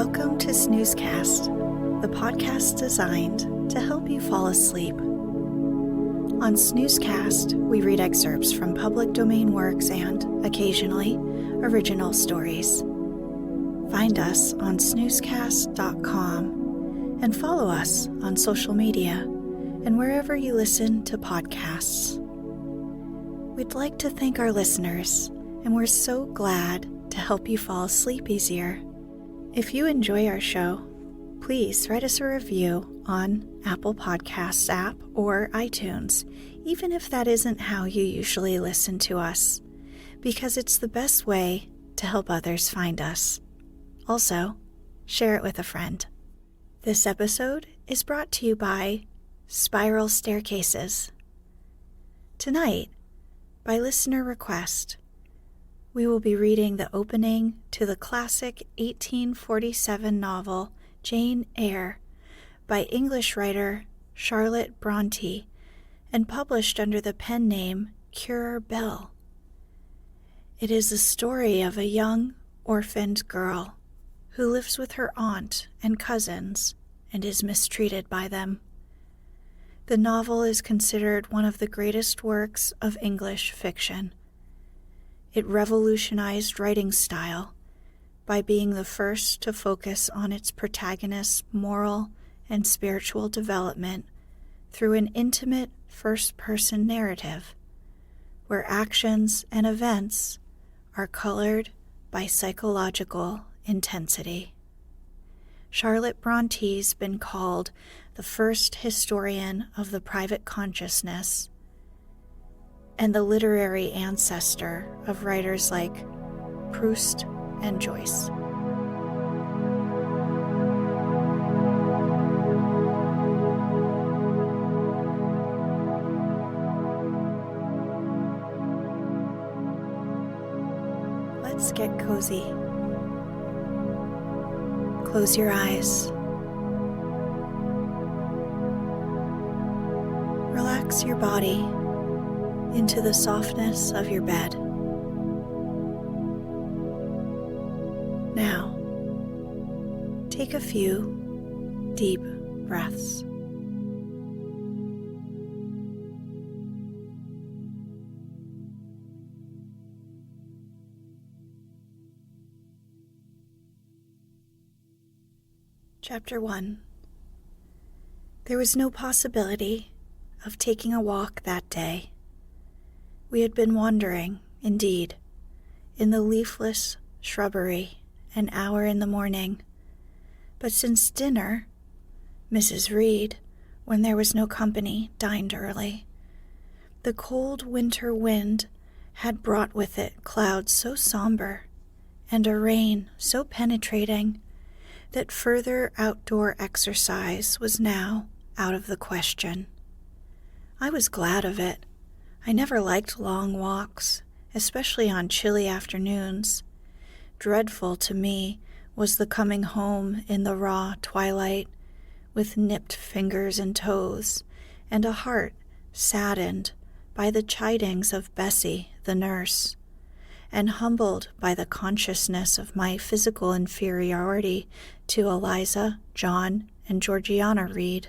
Welcome to Snoozecast, the podcast designed to help you fall asleep. On Snoozecast, we read excerpts from public domain works and, occasionally, original stories. Find us on snoozecast.com and follow us on social media and wherever you listen to podcasts. We'd like to thank our listeners, and we're so glad to help you fall asleep easier. If you enjoy our show, please write us a review on Apple Podcasts app or iTunes, even if that isn't how you usually listen to us, because it's the best way to help others find us. Also, share it with a friend. This episode is brought to you by Spiral Staircases. Tonight, by listener request, we will be reading the opening to the classic 1847 novel Jane Eyre by English writer Charlotte Bronte and published under the pen name Currer Bell. It is the story of a young, orphaned girl who lives with her aunt and cousins and is mistreated by them. The novel is considered one of the greatest works of English fiction. It revolutionized writing style by being the first to focus on its protagonist's moral and spiritual development through an intimate first-person narrative, where actions and events are colored by psychological intensity. Charlotte Bronte's been called the first historian of the private consciousness and the literary ancestor of writers like Proust and Joyce. Let's get cozy. Close your eyes. Relax your body into the softness of your bed. Now, take a few deep breaths. Chapter 1. There was no possibility of taking a walk that day. We had been wandering, indeed, in the leafless shrubbery an hour in the morning, but since dinner, Mrs. Reed, when there was no company, dined early. The cold winter wind had brought with it clouds so somber and a rain so penetrating that further outdoor exercise was now out of the question. I was glad of it. I never liked long walks, especially on chilly afternoons. Dreadful to me was the coming home in the raw twilight, with nipped fingers and toes, and a heart saddened by the chidings of Bessie, the nurse, and humbled by the consciousness of my physical inferiority to Eliza, John, and Georgiana Reed.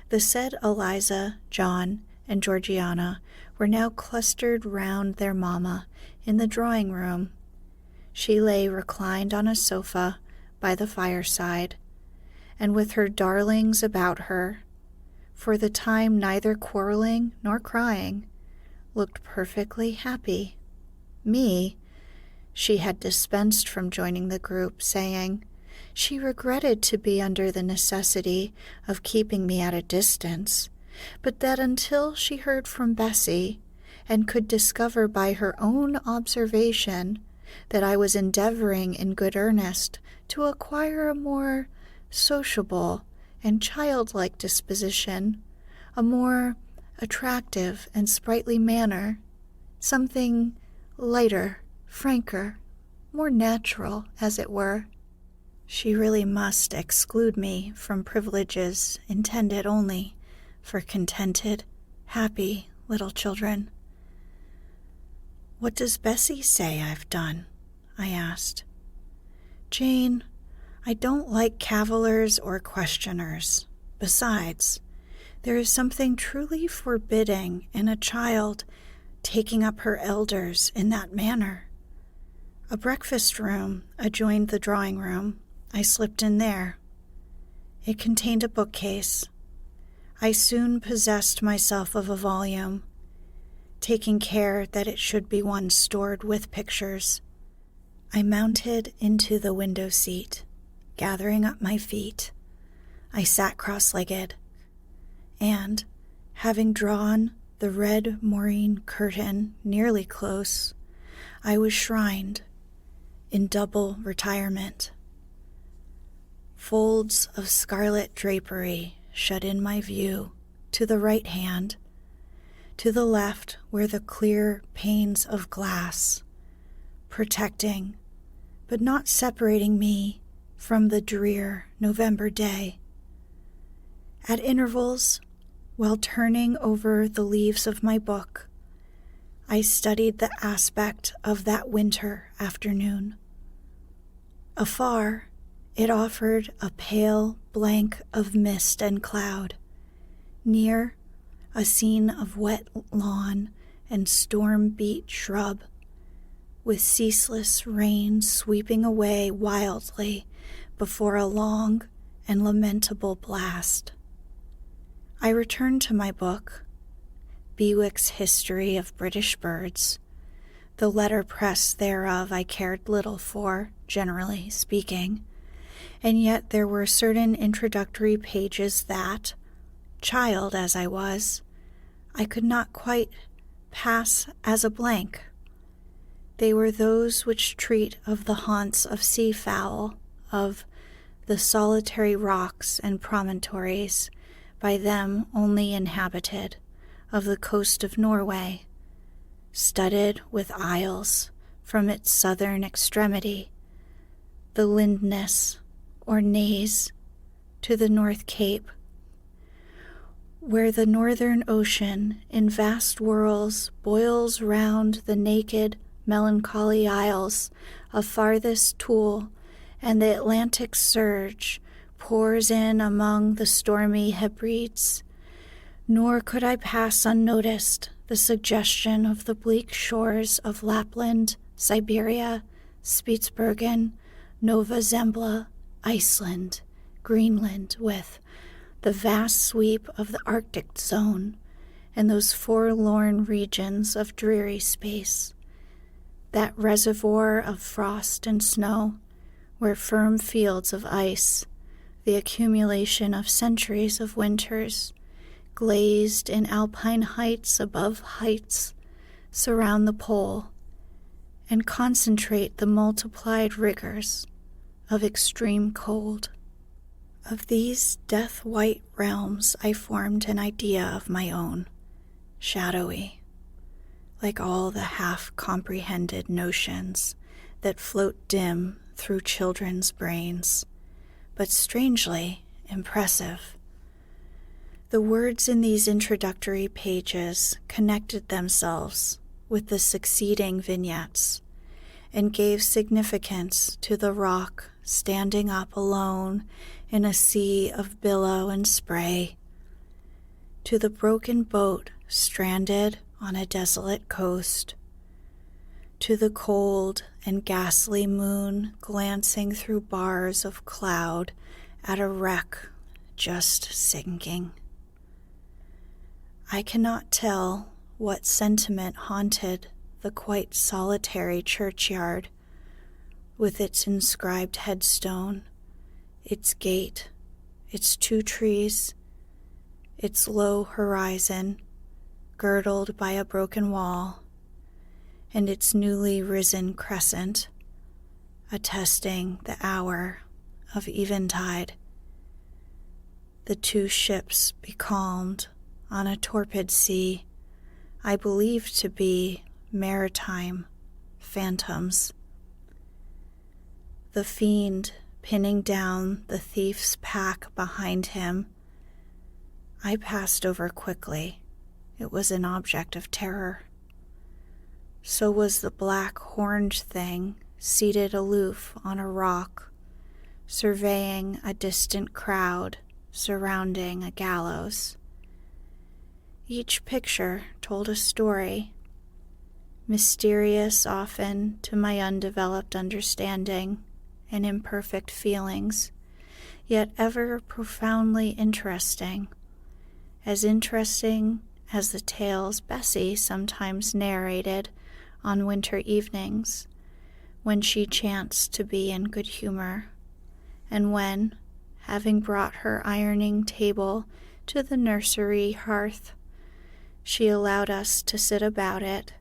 The said Eliza, John, and Georgiana were now clustered round their mamma in the drawing-room. She lay reclined on a sofa by the fireside, and with her darlings about her, for the time neither quarreling nor crying, looked perfectly happy. Me, she had dispensed from joining the group, saying she regretted to be under the necessity of keeping me at a distance, but that until she heard from Bessie, and could discover by her own observation that I was endeavoring in good earnest to acquire a more sociable and childlike disposition, a more attractive and sprightly manner, something lighter, franker, more natural, as it were. She really must exclude me from privileges intended only for contented, happy little children. "What does Bessie say I've done?" I asked. "Jane, I don't like cavillers or questioners. Besides, there is something truly forbidding in a child taking up her elders in that manner." A breakfast room adjoined the drawing room. I slipped in there. It contained a bookcase. I soon possessed myself of a volume, taking care that it should be one stored with pictures. I mounted into the window seat, gathering up my feet. I sat cross-legged, and, having drawn the red moreen curtain nearly close, I was shrined in double retirement. Folds of scarlet drapery shut in my view to the right hand. To the left were the clear panes of glass, protecting but not separating me from the drear November day. At intervals, while turning over the leaves of my book, I studied the aspect of that winter afternoon. Afar, it offered a pale blank of mist and cloud. Near, a scene of wet lawn and storm-beat shrub, with ceaseless rain sweeping away wildly before a long and lamentable blast. I returned to my book, Bewick's History of British Birds. The letterpress thereof I cared little for, generally speaking, and yet there were certain introductory pages that, child as I was, I could not quite pass as a blank. They were those which treat of the haunts of seafowl, of the solitary rocks and promontories, by them only inhabited, of the coast of Norway, studded with isles from its southern extremity, the Lindness or Naze, to the North Cape, where the northern ocean in vast whirls boils round the naked, melancholy isles of farthest Thule, and the Atlantic surge pours in among the stormy Hebrides. Nor could I pass unnoticed the suggestion of the bleak shores of Lapland, Siberia, Spitsbergen, Nova Zembla, Iceland, Greenland, with the vast sweep of the Arctic zone, and those forlorn regions of dreary space, that reservoir of frost and snow, where firm fields of ice, the accumulation of centuries of winters, glazed in alpine heights above heights, surround the pole, and concentrate the multiplied rigors of extreme cold. Of these death-white realms I formed an idea of my own, shadowy, like all the half-comprehended notions that float dim through children's brains, but strangely impressive. The words in these introductory pages connected themselves with the succeeding vignettes and gave significance to the rock standing up alone in a sea of billow and spray, to the broken boat stranded on a desolate coast, to the cold and ghastly moon glancing through bars of cloud at a wreck just sinking. I cannot tell what sentiment haunted the quite solitary churchyard, with its inscribed headstone, its gate, its 2 trees, its low horizon, girdled by a broken wall, and its newly risen crescent, attesting the hour of eventide. The two ships becalmed on a torpid sea, I believed to be maritime phantoms. The fiend pinning down the thief's pack behind him, I passed over quickly. It was an object of terror. So was the black horned thing seated aloof on a rock, surveying a distant crowd surrounding a gallows. Each picture told a story, mysterious often to my undeveloped understanding and imperfect feelings, yet ever profoundly interesting as the tales Bessie sometimes narrated on winter evenings when she chanced to be in good humor, and when, having brought her ironing table to the nursery hearth, she allowed us to sit about it,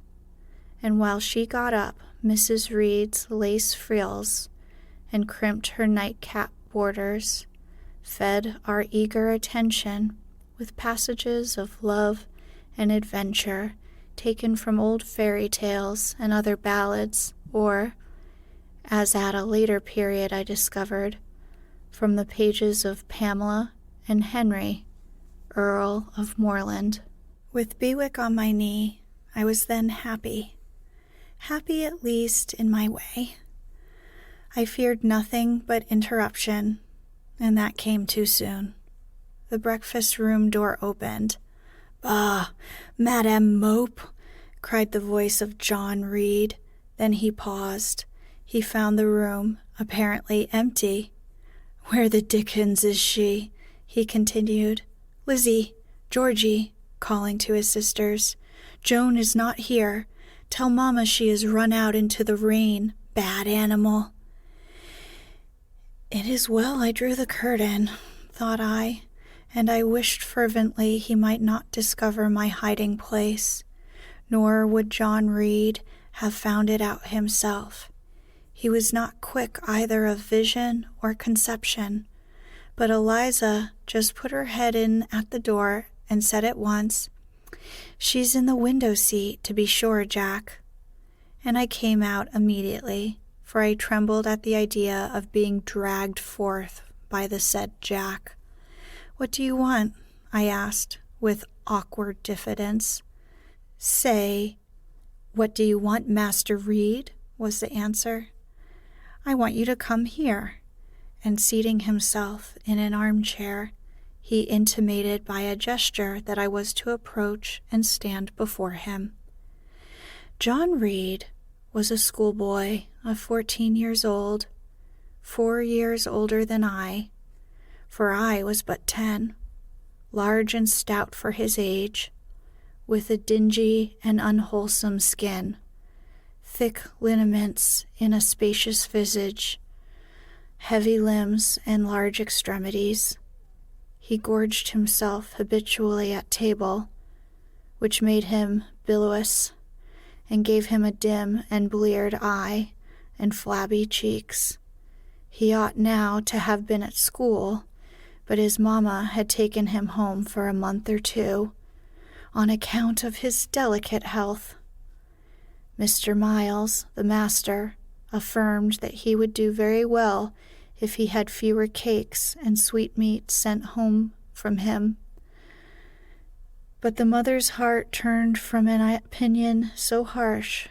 and while she got up Mrs. Reed's lace frills and crimped her nightcap borders, fed our eager attention with passages of love and adventure taken from old fairy tales and other ballads, or, as at a later period I discovered, from the pages of Pamela and Henry, Earl of Moreland. With Bewick on my knee, I was then happy at least in my way. I feared nothing but interruption, and that came too soon. The breakfast room door opened. "Bah, Madame Mope!" cried the voice of John Reed. Then he paused. He found the room apparently empty. "Where the dickens is she?" he continued. "Lizzie, Georgie," calling to his sisters, "Joan is not here. Tell Mamma she is run out into the rain, bad animal." It is well I drew the curtain, thought I, and I wished fervently he might not discover my hiding place, nor would John Reed have found it out himself. He was not quick either of vision or conception, but Eliza just put her head in at the door and said at once, "She's in the window seat, to be sure, Jack." And I came out immediately, for I trembled at the idea of being dragged forth by the said Jack. "What do you want?" I asked, with awkward diffidence. "Say, what do you want, Master Reed?" was the answer. "I want you to come here." And seating himself in an armchair, he intimated by a gesture that I was to approach and stand before him. John Reed was a schoolboy of 14 years old, 4 years older than I, for I was but 10, large and stout for his age, with a dingy and unwholesome skin, thick lineaments in a spacious visage, heavy limbs and large extremities. He gorged himself habitually at table, which made him bilious and gave him a dim and bleared eye and flabby cheeks. He ought now to have been at school, but his mamma had taken him home for a month or two on account of his delicate health. Mr. Miles, the master, affirmed that he would do very well if he had fewer cakes and sweetmeats sent home from him. But the mother's heart turned from an opinion so harsh,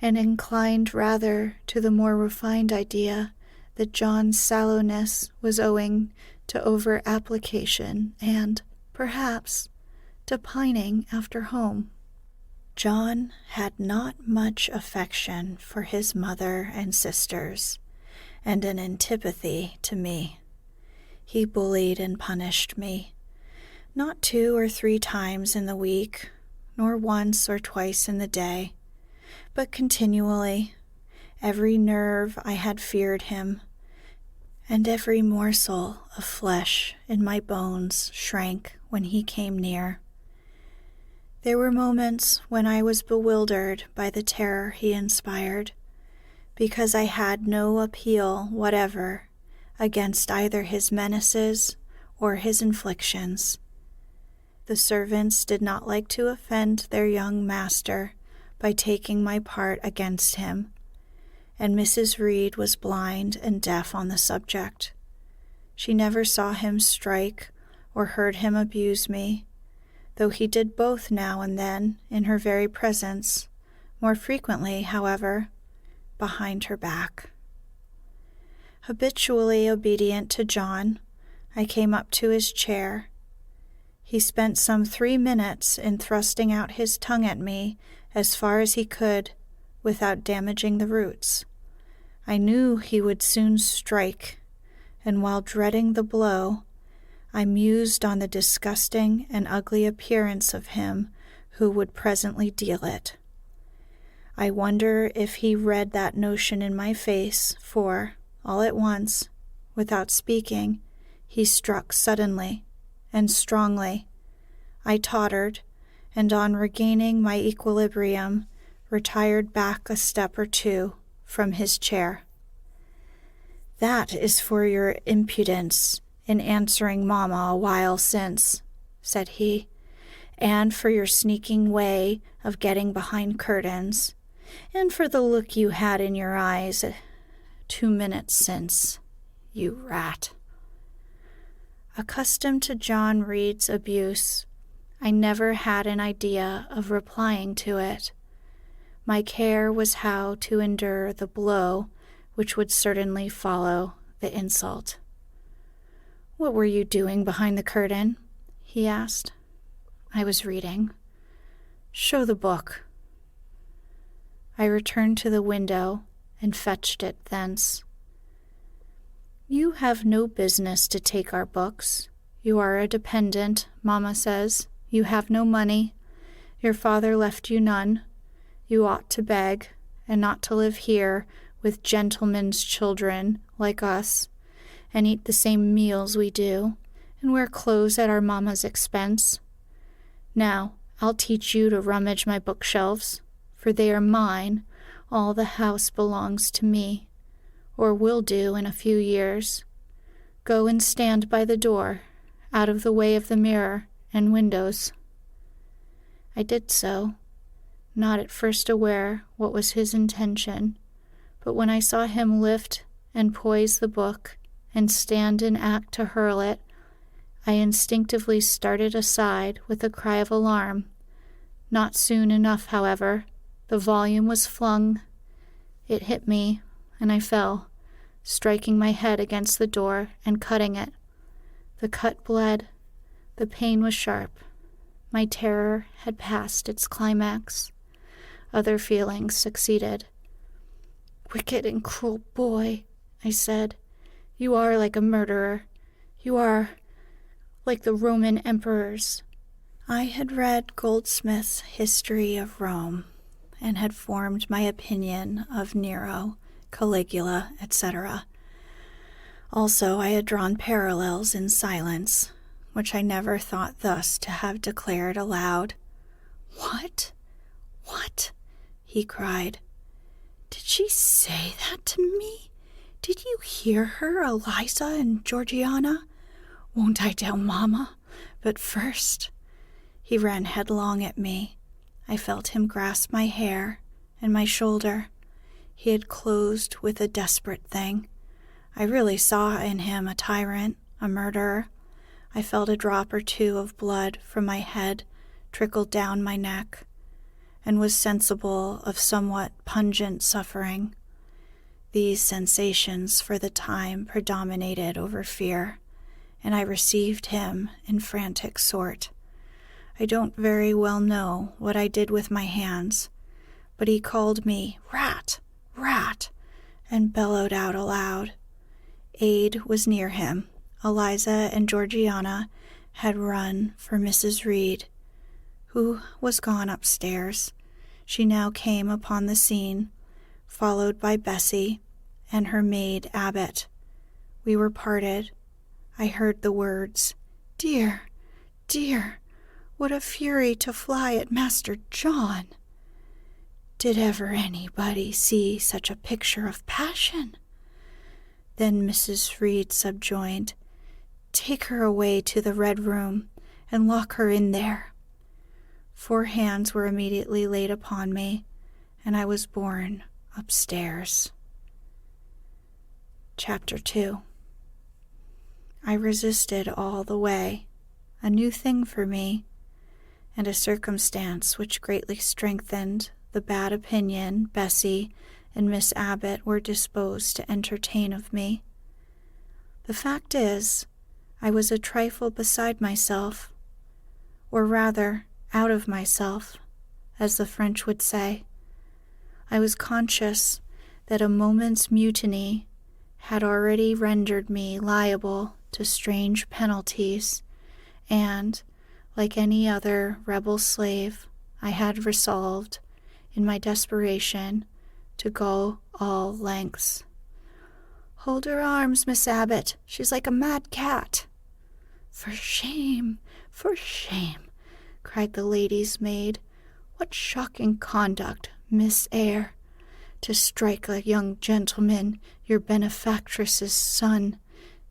and inclined rather to the more refined idea that John's sallowness was owing to over-application and, perhaps, to pining after home. John had not much affection for his mother and sisters, and an antipathy to me. He bullied and punished me, not 2 or 3 times in the week, nor once or twice in the day, but continually. Every nerve I had feared him, and every morsel of flesh in my bones shrank when he came near. There were moments when I was bewildered by the terror he inspired, because I had no appeal whatever against either his menaces or his inflictions. The servants did not like to offend their young master by taking my part against him, and Mrs. Reed was blind and deaf on the subject. She never saw him strike or heard him abuse me, though he did both now and then in her very presence, more frequently, however, behind her back. Habitually obedient to John, I came up to his chair. He spent some 3 minutes in thrusting out his tongue at me as far as he could without damaging the roots. I knew he would soon strike, and while dreading the blow, I mused on the disgusting and ugly appearance of him who would presently deal it. I wonder if he read that notion in my face, for, all at once, without speaking, he struck suddenly and strongly. I tottered, and on regaining my equilibrium, retired back a step or two from his chair. "That is for your impudence in answering Mamma a while since," said he, "and for your sneaking way of getting behind curtains, and for the look you had in your eyes 2 minutes since, you rat." Accustomed to John Reed's abuse, I never had an idea of replying to it. My care was how to endure the blow which would certainly follow the insult. "What were you doing behind the curtain?" he asked. "I was reading." "Show the book." I returned to the window and fetched it thence. "You have no business to take our books. You are a dependent, Mamma says. You have no money. Your father left you none. You ought to beg, and not to live here with gentlemen's children like us, and eat the same meals we do, and wear clothes at our mamma's expense. Now, I'll teach you to rummage my bookshelves, for they are mine. All the house belongs to me, or will do in a few years. Go and stand by the door, out of the way of the mirror and windows." I did so, not at first aware what was his intention, but when I saw him lift and poise the book and stand in act to hurl it, I instinctively started aside with a cry of alarm. Not soon enough, however. The volume was flung. It hit me, and I fell, striking my head against the door and cutting it. The cut bled. The pain was sharp. My terror had passed its climax. Other feelings succeeded. "Wicked and cruel boy," I said. "You are like a murderer. You are like the Roman emperors." I had read Goldsmith's History of Rome, and had formed my opinion of Nero, Caligula, etc. Also, I had drawn parallels in silence, which I never thought thus to have declared aloud. "What? What?" he cried. "Did she say that to me? Did you hear her, Eliza and Georgiana? Won't I tell Mamma? But first—" He ran headlong at me. I felt him grasp my hair and my shoulder. He had closed with a desperate thing. I really saw in him a tyrant, a murderer. I felt a drop or two of blood from my head trickle down my neck, and was sensible of somewhat pungent suffering. These sensations for the time predominated over fear, and I received him in frantic sort. I don't very well know what I did with my hands, but he called me "rat, rat," and bellowed out aloud. Aid was near him. Eliza and Georgiana had run for Mrs. Reed, who was gone upstairs. She now came upon the scene, followed by Bessie and her maid Abbott. We were parted. I heard the words, "Dear, dear, what a fury to fly at Master John!" Did ever anybody see such a picture of passion? Then Mrs. Reed subjoined, Take her away to the Red Room and lock her in there. 4 hands were immediately laid upon me, and I was borne upstairs. Chapter 2. I resisted all the way, a new thing for me, and a circumstance which greatly strengthened the bad opinion Bessie and Miss Abbott were disposed to entertain of me. The fact is, I was a trifle beside myself, or rather, out of myself, as the French would say. I was conscious that a moment's mutiny had already rendered me liable to strange penalties, and, like any other rebel slave, I had resolved, in my desperation, to go all lengths. Hold her arms, Miss Abbott. She's like a mad cat. For shame, cried the lady's maid. What shocking conduct, Miss Eyre, to strike a young gentleman, your benefactress's son,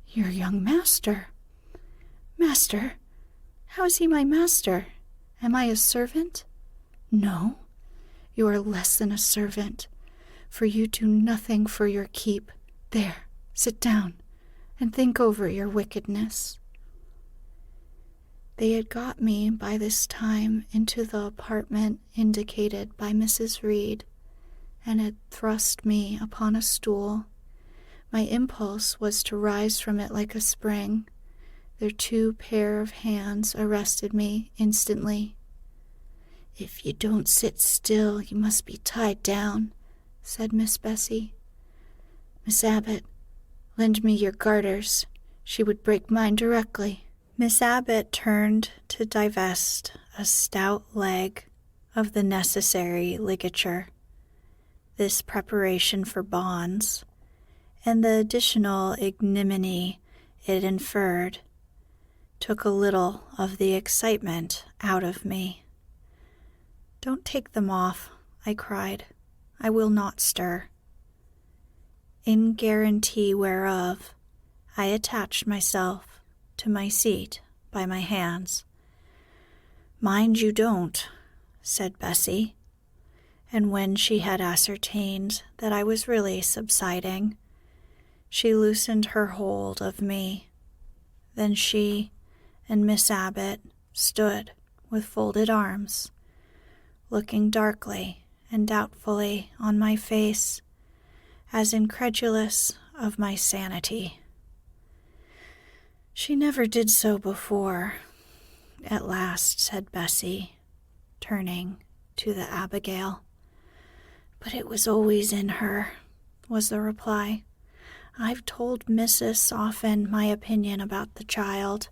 your young master. Master? How is he my master? Am I a servant? No, you are less than a servant, for you do nothing for your keep. There, sit down, and think over your wickedness. They had got me by this time into the apartment indicated by Mrs. Reed, and had thrust me upon a stool. My impulse was to rise from it like a spring. Their 2 pair of hands arrested me instantly. If you don't sit still, you must be tied down, said Miss Bessie. Miss Abbott, lend me your garters. She would break mine directly. Miss Abbott turned to divest a stout leg of the necessary ligature. This preparation for bonds, and the additional ignominy it inferred, took a little of the excitement out of me. Don't take them off, I cried. I will not stir. In guarantee whereof, I attached myself to my seat by my hands. Mind you don't, said Bessie, and when she had ascertained that I was really subsiding, she loosened her hold of me. Then she and Miss Abbott stood with folded arms, looking darkly and doubtfully on my face, as incredulous of my sanity. She never did so before, at last said Bessie, turning to the Abigail. But it was always in her, was the reply. I've told Mrs. often my opinion about the child,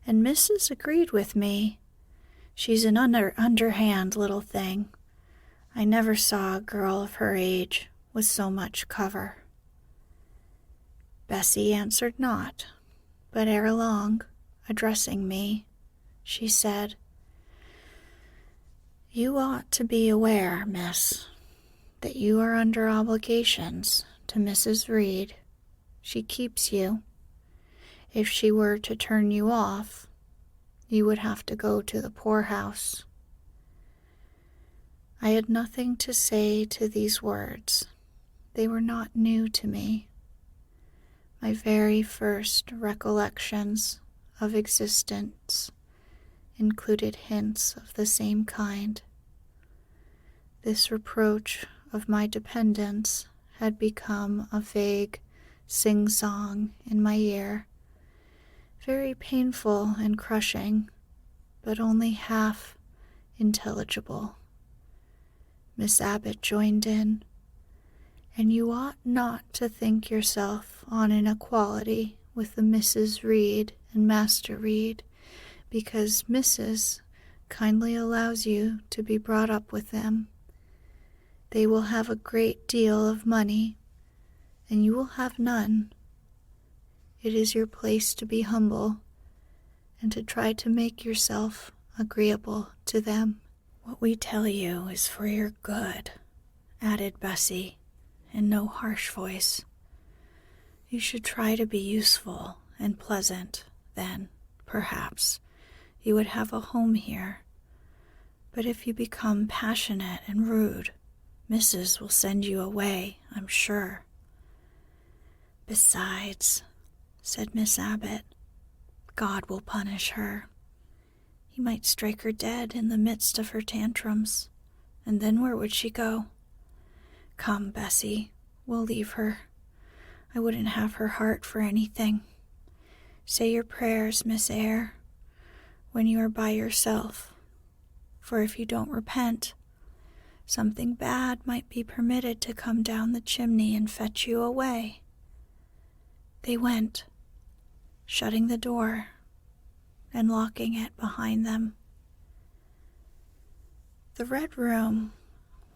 and Mrs. agreed with me. She's an underhand little thing. I never saw a girl of her age with so much cover. Bessie answered not, but ere long, addressing me, she said, You ought to be aware, miss, that you are under obligations to Mrs. Reed. She keeps you. If she were to turn you off, you would have to go to the poorhouse. I had nothing to say to these words. They were not new to me. My very first recollections of existence included hints of the same kind. This reproach of my dependence had become a vague sing-song in my ear, very painful and crushing, but only half intelligible. Miss Abbott joined in, and you ought not to think yourself on an equality with the Mrs. Reed and Master Reed, because Mrs. kindly allows you to be brought up with them. They will have a great deal of money, and you will have none. It is your place to be humble, and to try to make yourself agreeable to them. What we tell you is for your good, added Bessie in no harsh voice. "You should try to be useful and pleasant, then, perhaps, you would have a home here. But if you become passionate and rude, Mrs. will send you away, I'm sure." "Besides," said Miss Abbott, "God will punish her. He might strike her dead in the midst of her tantrums, and then where would she go? Come, Bessie, we'll leave her. I wouldn't have her heart for anything. Say your prayers, Miss Eyre, when you are by yourself, for if you don't repent, something bad might be permitted to come down the chimney and fetch you away." They went, shutting the door and locking it behind them. The Red Room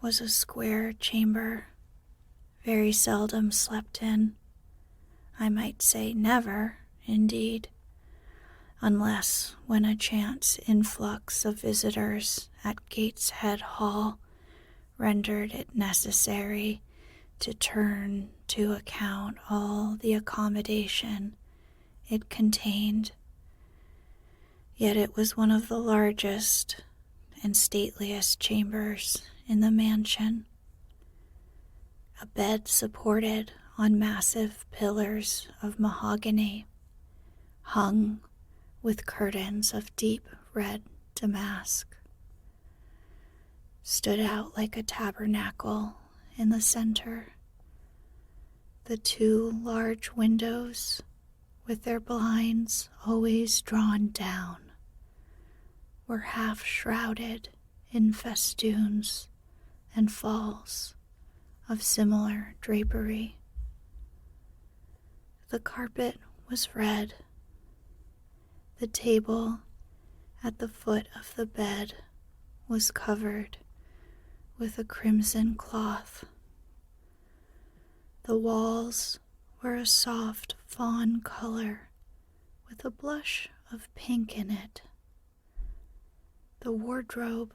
was a square chamber, very seldom slept in. I might say never, indeed, unless when a chance influx of visitors at Gateshead Hall rendered it necessary to turn to account all the accommodation it contained. Yet it was one of the largest and stateliest chambers in the mansion. A bed supported on massive pillars of mahogany, hung with curtains of deep red damask, stood out like a tabernacle in the center. The two large windows, with their blinds always drawn down, were half shrouded in festoons and falls of similar drapery. The carpet was red. The table at the foot of the bed was covered with a crimson cloth. The walls were a soft fawn color with a blush of pink in it. The wardrobe,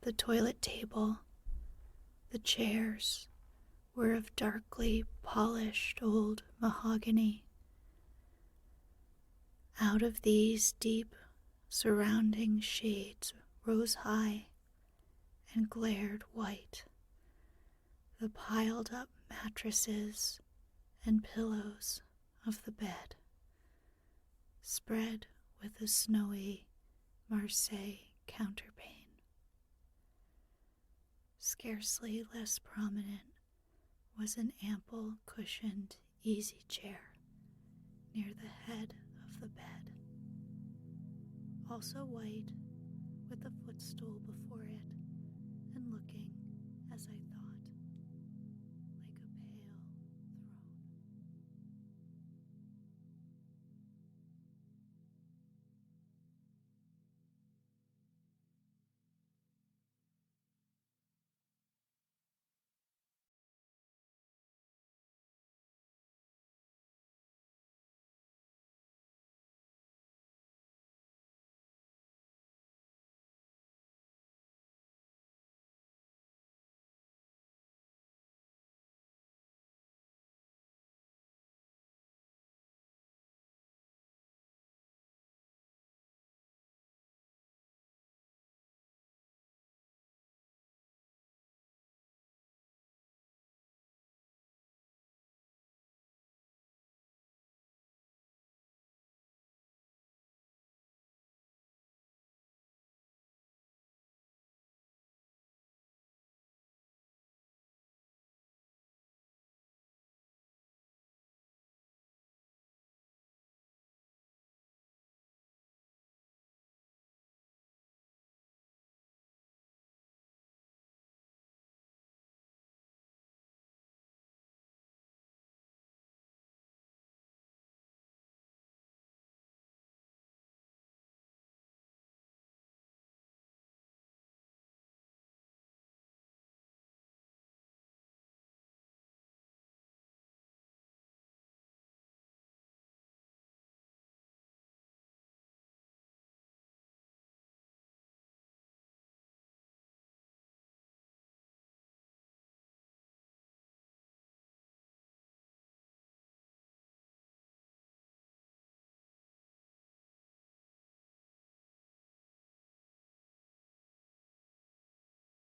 the toilet table, the chairs were of darkly polished old mahogany. Out of these deep surrounding shades rose high and glared white the piled-up mattresses and pillows of the bed, spread with a snowy Marseille counterpane. Scarcely less prominent was an ample cushioned easy chair near the head of the bed, also white with a footstool before it, and looking, as I